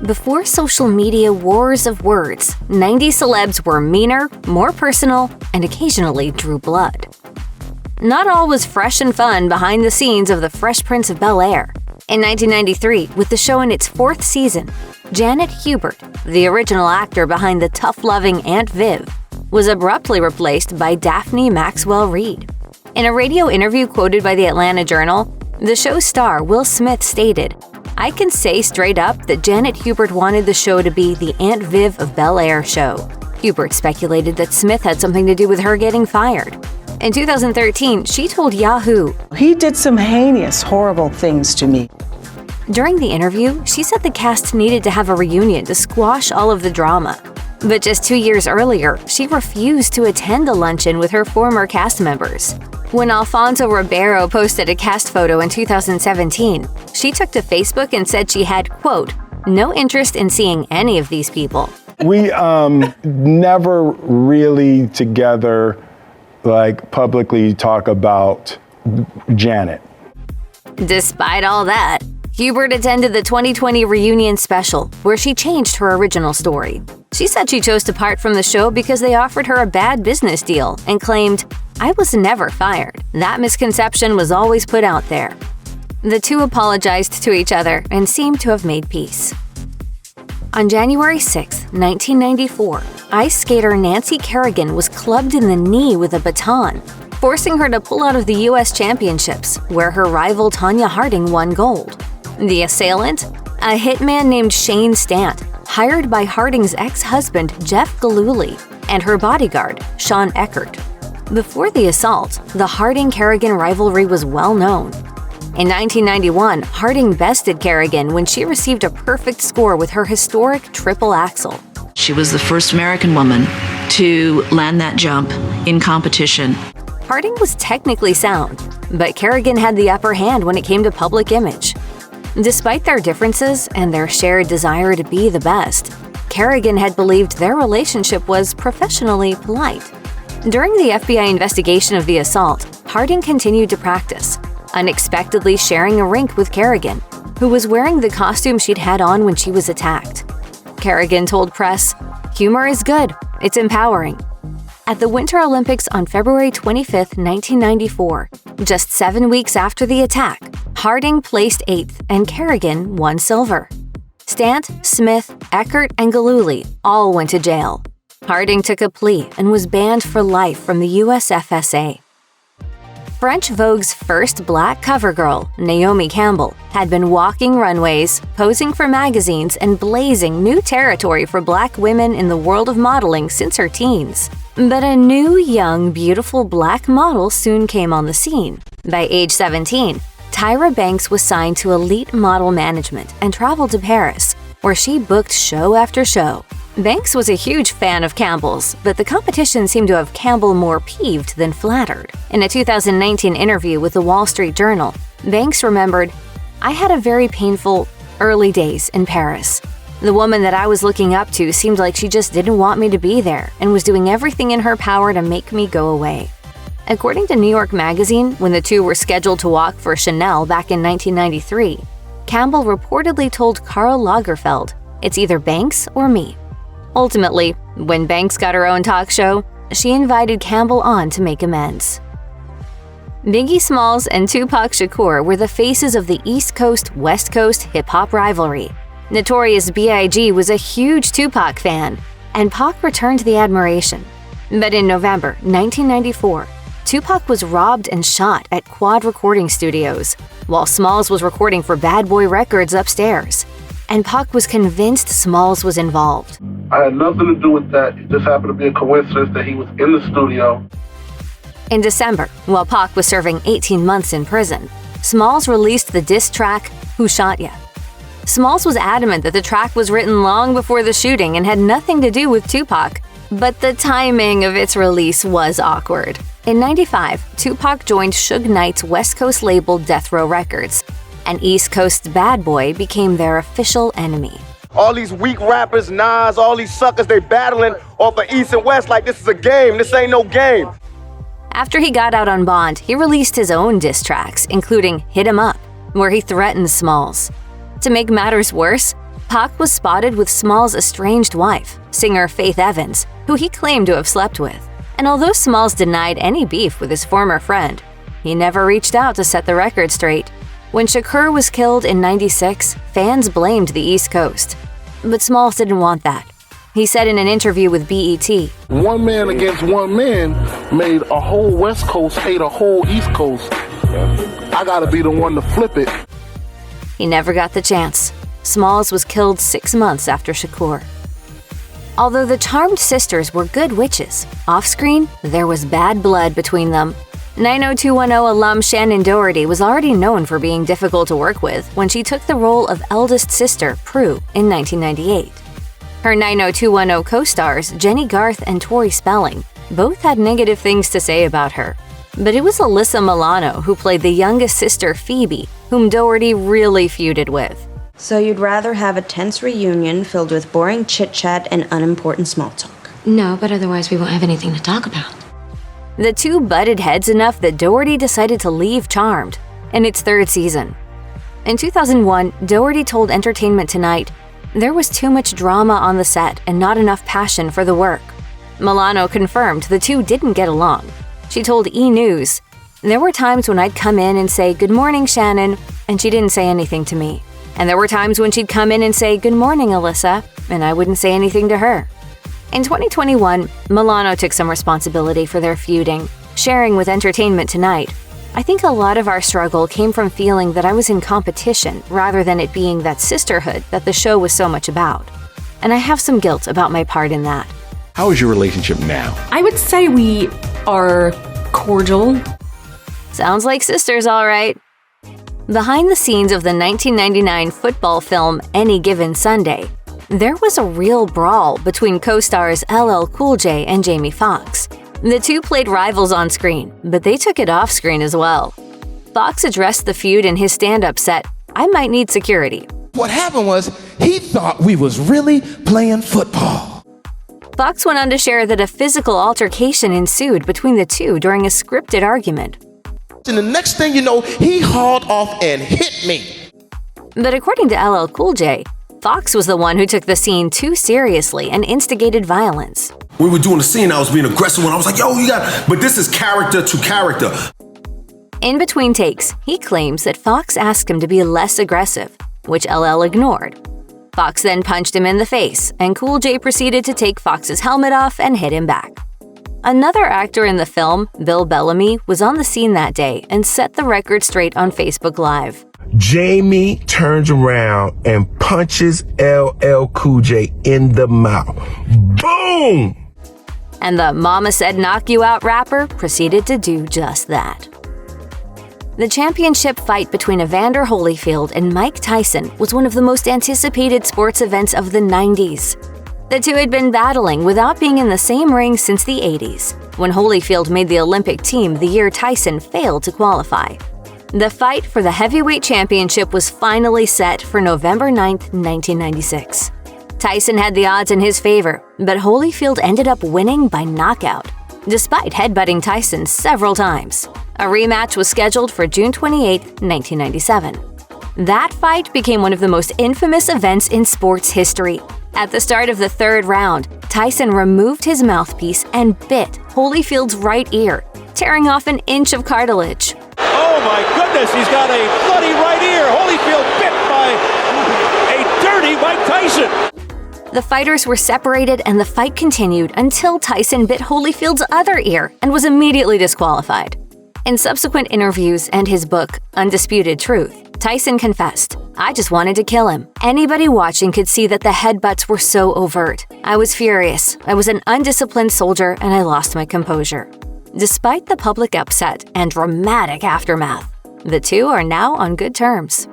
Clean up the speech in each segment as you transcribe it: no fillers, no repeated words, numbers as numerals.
Before social media wars of words, 90s celebs were meaner, more personal, and occasionally drew blood. Not all was fresh and fun behind the scenes of The Fresh Prince of Bel-Air. In 1993, with the show in its 4th season, Janet Hubert, the original actor behind the tough-loving Aunt Viv, was abruptly replaced by Daphne Maxwell Reid. In a radio interview quoted by the Atlanta Journal, the show's star Will Smith stated, "I can say straight up that Janet Hubert wanted the show to be the Aunt Viv of Bel-Air show." Hubert speculated that Smith had something to do with her getting fired. In 2013, she told Yahoo, "He did some heinous, horrible things to me." During the interview, she said the cast needed to have a reunion to squash all of the drama. But just 2 years earlier, she refused to attend a luncheon with her former cast members. When Alfonso Ribeiro posted a cast photo in 2017, she took to Facebook and said she had, quote, "no interest in seeing any of these people." We never really together publicly talk about Janet. Despite all that, Hubert attended the 2020 reunion special, where she changed her original story. She said she chose to part from the show because they offered her a bad business deal and claimed, "I was never fired. That misconception was always put out there." The two apologized to each other and seemed to have made peace. On January 6, 1994, ice skater Nancy Kerrigan was clubbed in the knee with a baton, forcing her to pull out of the U.S. Championships, where her rival Tonya Harding won gold. The assailant? A hitman named Shane Stant, hired by Harding's ex-husband Jeff Gillooly and her bodyguard, Sean Eckert. Before the assault, the Harding-Kerrigan rivalry was well known. In 1991, Harding bested Kerrigan when she received a perfect score with her historic triple axel. She was the first American woman to land that jump in competition. Harding was technically sound, but Kerrigan had the upper hand when it came to public image. Despite their differences and their shared desire to be the best, Kerrigan had believed their relationship was professionally polite. During the FBI investigation of the assault, Harding continued to practice, unexpectedly sharing a rink with Kerrigan, who was wearing the costume she'd had on when she was attacked. Kerrigan told press, "Humor is good. It's empowering." At the Winter Olympics on February 25, 1994, just 7 weeks after the attack, Harding placed 8th and Kerrigan won silver. Stant, Smith, Eckert, and Gillooly all went to jail. Harding took a plea and was banned for life from the USFSA. French Vogue's first black cover girl, Naomi Campbell, had been walking runways, posing for magazines, and blazing new territory for black women in the world of modeling since her teens. But a new, young, beautiful black model soon came on the scene. By age 17, Tyra Banks was signed to Elite Model Management and traveled to Paris, where she booked show after show. Banks was a huge fan of Campbell's, but the competition seemed to have Campbell more peeved than flattered. In a 2019 interview with the Wall Street Journal, Banks remembered, "I had a very painful early days in Paris. The woman that I was looking up to seemed like she just didn't want me to be there and was doing everything in her power to make me go away." According to New York Magazine, when the two were scheduled to walk for Chanel back in 1993, Campbell reportedly told Karl Lagerfeld, "It's either Banks or me." Ultimately, when Banks got her own talk show, she invited Campbell on to make amends. Biggie Smalls and Tupac Shakur were the faces of the East Coast-West Coast hip-hop rivalry. Notorious B.I.G. was a huge Tupac fan, and Pac returned the admiration. But in November 1994, Tupac was robbed and shot at Quad Recording Studios, while Smalls was recording for Bad Boy Records upstairs. And Pac was convinced Smalls was involved. I had nothing to do with that. It just happened to be a coincidence that he was in the studio. In December, while Pac was serving 18 months in prison, Smalls released the diss track, "Who Shot Ya?" Smalls was adamant that the track was written long before the shooting and had nothing to do with Tupac, but the timing of its release was awkward. In '95, Tupac joined Suge Knight's West Coast label Death Row Records, and East Coast's Bad Boy became their official enemy. All these weak rappers, Nas, all these suckers, they battling off of East and West like this is a game. This ain't no game. After he got out on bond, he released his own diss tracks, including Hit 'Em Up, where he threatened Smalls. To make matters worse, Pac was spotted with Smalls' estranged wife, singer Faith Evans, who he claimed to have slept with. And although Smalls denied any beef with his former friend, he never reached out to set the record straight. When Shakur was killed in '96, fans blamed the East Coast. But Smalls didn't want that. He said in an interview with BET, "One man against one man made a whole West Coast hate a whole East Coast. I gotta be the one to flip it." He never got the chance. Smalls was killed 6 months after Shakur. Although the Charmed sisters were good witches, off-screen, there was bad blood between them. 90210 alum Shannon Doherty was already known for being difficult to work with when she took the role of eldest sister, Prue, in 1998. Her 90210 co-stars, Jenny Garth and Tori Spelling, both had negative things to say about her. But it was Alyssa Milano who played the youngest sister, Phoebe, whom Doherty really feuded with. So you'd rather have a tense reunion filled with boring chit-chat and unimportant small talk? No, but otherwise we won't have anything to talk about. The two butted heads enough that Doherty decided to leave Charmed in its 3rd season. In 2001, Doherty told Entertainment Tonight, "There was too much drama on the set and not enough passion for the work." Milano confirmed the two didn't get along. She told E! News, "There were times when I'd come in and say, 'Good morning, Shannon,' and she didn't say anything to me. And there were times when she'd come in and say, 'Good morning, Alyssa,' and I wouldn't say anything to her." In 2021, Milano took some responsibility for their feuding, sharing with Entertainment Tonight, "I think a lot of our struggle came from feeling that I was in competition rather than it being that sisterhood that the show was so much about. And I have some guilt about my part in that." How is your relationship now? I would say we are cordial. Sounds like sisters, all right. Behind the scenes of the 1999 football film Any Given Sunday, there was a real brawl between co-stars LL Cool J and Jamie Foxx. The two played rivals on screen, but they took it off screen as well. Foxx addressed the feud in his stand-up set, "I Might Need Security." What happened was, he thought we was really playing football. Foxx went on to share that a physical altercation ensued between the two during a scripted argument. And the next thing you know, he hauled off and hit me. But according to LL Cool J, Foxx was the one who took the scene too seriously and instigated violence. We were doing the scene, I was being aggressive when I was like, "Yo, you got," but this is character to character. In between takes, he claims that Foxx asked him to be less aggressive, which LL ignored. Foxx then punched him in the face, and Cool J proceeded to take Foxx's helmet off and hit him back. Another actor in the film, Bill Bellamy, was on the scene that day and set the record straight on Facebook Live. Jamie turns around and punches LL Cool J in the mouth. Boom! And the Mama Said Knock You Out rapper proceeded to do just that. The championship fight between Evander Holyfield and Mike Tyson was one of the most anticipated sports events of the 90s. The two had been battling without being in the same ring since the 80s, when Holyfield made the Olympic team the year Tyson failed to qualify. The fight for the heavyweight championship was finally set for November 9th, 1996. Tyson had the odds in his favor, but Holyfield ended up winning by knockout, despite headbutting Tyson several times. A rematch was scheduled for June 28, 1997. That fight became one of the most infamous events in sports history. At the start of the 3rd round, Tyson removed his mouthpiece and bit Holyfield's right ear, tearing off an inch of cartilage. Oh my goodness, he's got a bloody right ear. Holyfield bit by a dirty Mike Tyson. The fighters were separated and the fight continued until Tyson bit Holyfield's other ear and was immediately disqualified. In subsequent interviews and his book, Undisputed Truth, Tyson confessed, "I just wanted to kill him. Anybody watching could see that the headbutts were so overt. I was furious. I was an undisciplined soldier and I lost my composure." Despite the public upset and dramatic aftermath, the two are now on good terms.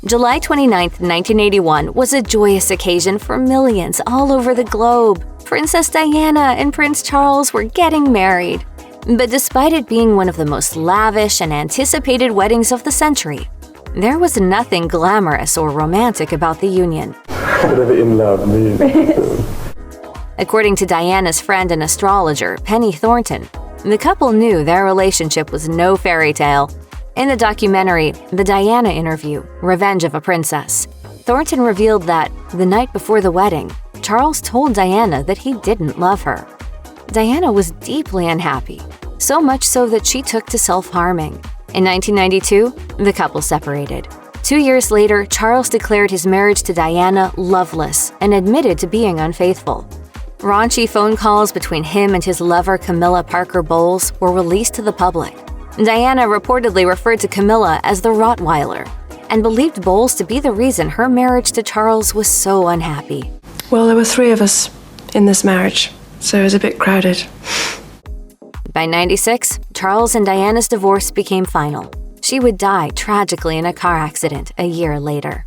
July 29, 1981 was a joyous occasion for millions all over the globe. Princess Diana and Prince Charles were getting married. But despite it being one of the most lavish and anticipated weddings of the century, there was nothing glamorous or romantic about the union. Whatever in love means. According to Diana's friend and astrologer, Penny Thornton, the couple knew their relationship was no fairy tale. In the documentary, The Diana Interview, Revenge of a Princess, Thornton revealed that, the night before the wedding, Charles told Diana that he didn't love her. Diana was deeply unhappy, so much so that she took to self-harming. In 1992, the couple separated. 2 years later, Charles declared his marriage to Diana loveless and admitted to being unfaithful. Raunchy phone calls between him and his lover Camilla Parker Bowles were released to the public. Diana reportedly referred to Camilla as the Rottweiler and believed Bowles to be the reason her marriage to Charles was so unhappy. Well, there were 3 of us in this marriage, so it was a bit crowded. By 96, Charles and Diana's divorce became final. She would die tragically in a car accident a year later.